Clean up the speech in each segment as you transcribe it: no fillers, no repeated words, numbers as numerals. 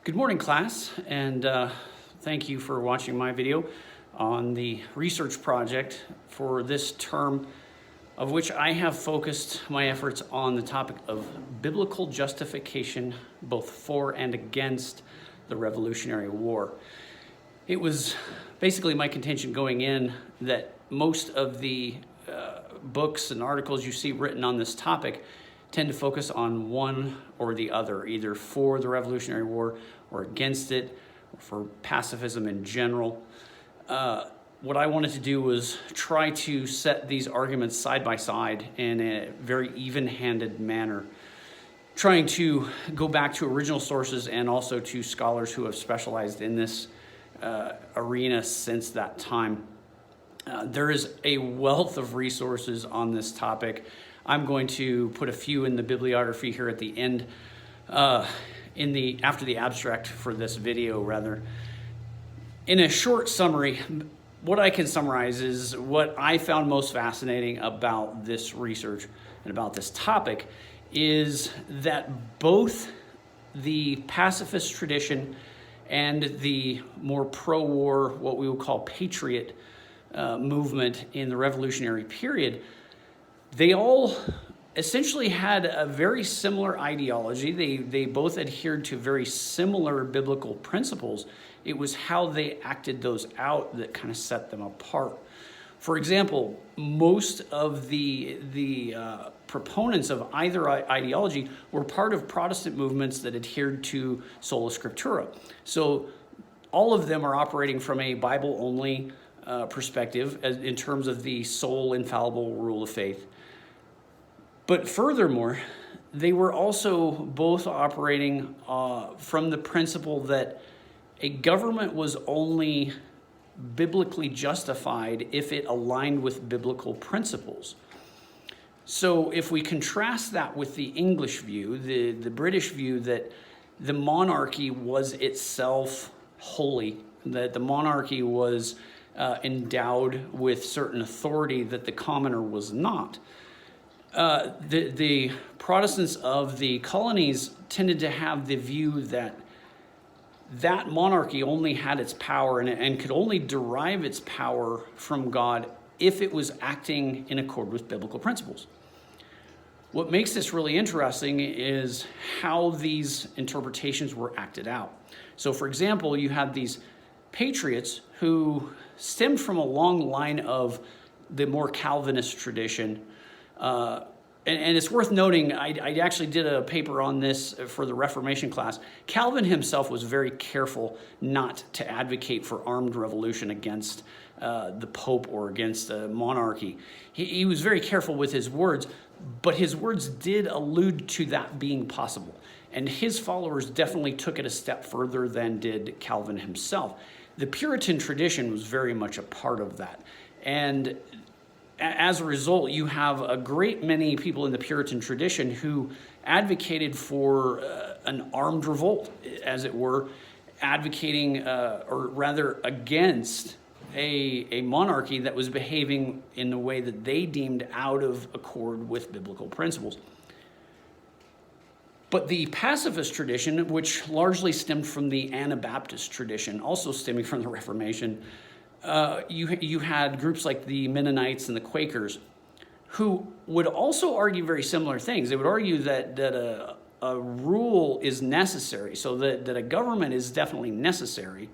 Good morning, class, and thank you for watching my video on the research project for this term, of which I have focused my efforts on the topic of biblical justification both for and against the Revolutionary War. It was basically my contention going in that most of the books and articles you see written on this topic tend to focus on one or the other, either for the Revolutionary War or against it, or for pacifism in general. What I wanted to do was try to set these arguments side by side in a very even-handed manner, trying to go back to original sources and also to scholars who have specialized in this arena since that time. There is a wealth of resources on this topic. I'm going to put a few in the bibliography here at the end, after the abstract for this video, rather. In a short summary, what I can summarize is what I found most fascinating about this research and about this topic is that both the pacifist tradition and the more pro-war, what we would call patriot movement in the Revolutionary period, they all essentially had a very similar ideology. They both adhered to very similar biblical principles. It was how they acted those out that kind of set them apart. For example, most of the proponents of either ideology were part of Protestant movements that adhered to sola scriptura. So all of them are operating from a Bible-only perspective in terms of the sole infallible rule of faith. But furthermore, they were also both operating from the principle that a government was only biblically justified if it aligned with biblical principles. So if we contrast that with the English view, the British view that the monarchy was itself holy, that the monarchy was endowed with certain authority that the commoner was not. The Protestants of the colonies tended to have the view that that monarchy only had its power and could only derive its power from God if it was acting in accord with biblical principles. What makes this really interesting is how these interpretations were acted out. So, for example, you had these patriots who stemmed from a long line of the more Calvinist tradition. And it's worth noting, I actually did a paper on this for the Reformation class. Calvin himself was very careful not to advocate for armed revolution against the Pope or against monarchy. He was very careful with his words, but his words did allude to that being possible. And his followers definitely took it a step further than did Calvin himself. The Puritan tradition was very much a part of that. And as a result, you have a great many people in the Puritan tradition who advocated for an armed revolt, as it were, advocating, or rather against a monarchy that was behaving in the way that they deemed out of accord with biblical principles. But the pacifist tradition, which largely stemmed from the Anabaptist tradition, also stemming from the Reformation, you had groups like the Mennonites and the Quakers who would also argue very similar things. They would argue that a rule is necessary, so that a government is definitely necessary,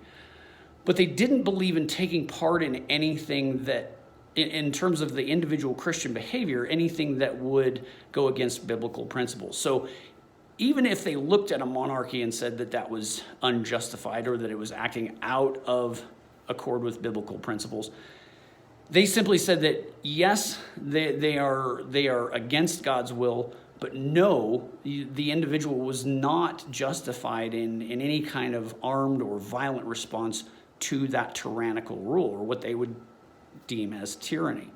but they didn't believe in taking part in anything that, in terms of the individual Christian behavior, anything that would go against biblical principles. So even if they looked at a monarchy and said that that was unjustified or that it was acting out of accord with biblical principles, they simply said that yes, they are against God's will, but no, the individual was not justified in any kind of armed or violent response to that tyrannical rule, or what they would deem as tyranny.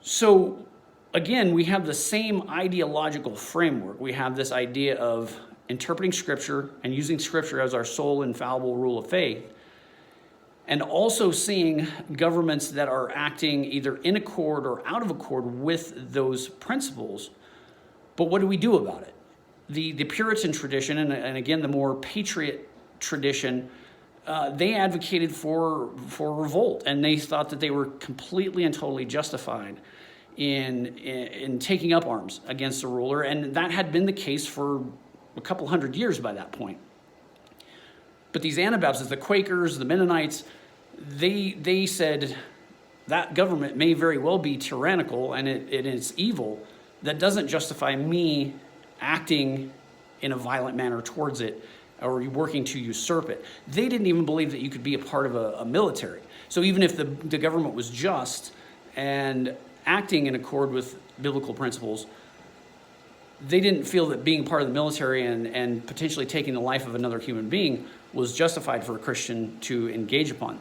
So again, we have the same ideological framework. We have this idea of interpreting Scripture and using Scripture as our sole infallible rule of faith, and also seeing governments that are acting either in accord or out of accord with those principles. But what do we do about it? the Puritan tradition, and again, the more patriot tradition, they advocated for revolt, and they thought that they were completely and totally justified in taking up arms against the ruler, and that had been the case for a couple hundred years by that point. But these Anabaptists, the Quakers, the Mennonites, they said that government may very well be tyrannical and it's evil. That doesn't justify me acting in a violent manner towards it or working to usurp it. They didn't even believe that you could be a part of a military. So even if the government was just and acting in accord with biblical principles, they didn't feel that being part of the military and potentially taking the life of another human being was justified for a Christian to engage upon.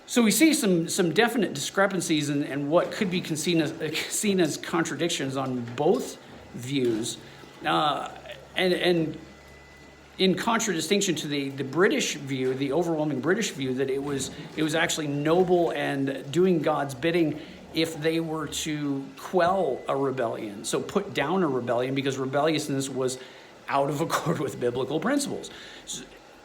So we see some definite discrepancies in what could be seen as contradictions on both views, and in contradistinction to the British view, the overwhelming British view, that it was actually noble and doing God's bidding if they were to quell a rebellion, so put down a rebellion, because rebelliousness was out of accord with biblical principles. So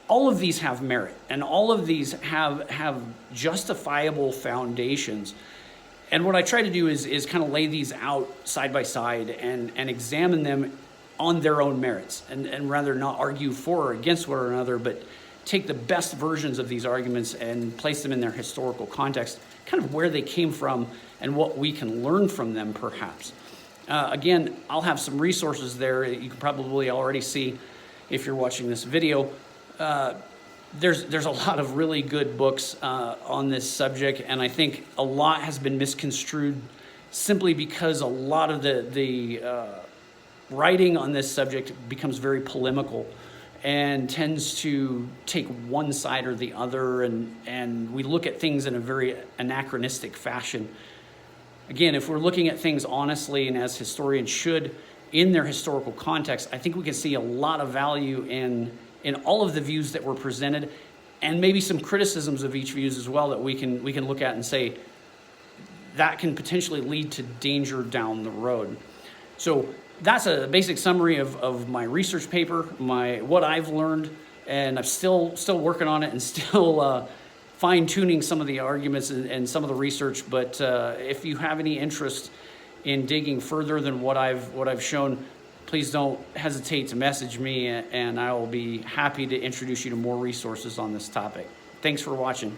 all of these have merit, and all of these have justifiable foundations. And what I try to do is kind of lay these out side by side and examine them on their own merits, and rather not argue for or against one another, but take the best versions of these arguments and place them in their historical context, kind of where they came from and what we can learn from them, perhaps. Again, I'll have some resources there. You can probably already see if you're watching this video. There's a lot of really good books on this subject, and I think a lot has been misconstrued simply because a lot of the writing on this subject becomes very polemical and tends to take one side or the other, and we look at things in a very anachronistic fashion. Again, if we're looking at things honestly and as historians should in their historical context, I think we can see a lot of value in all of the views that were presented, and maybe some criticisms of each views as well that we can look at and say that can potentially lead to danger down the road. So that's a basic summary of my research paper, what I've learned, and I'm still working on it and still fine-tuning some of the arguments and some of the research. But if you have any interest in digging further than what I've shown, please don't hesitate to message me, and I will be happy to introduce you to more resources on this topic. Thanks for watching.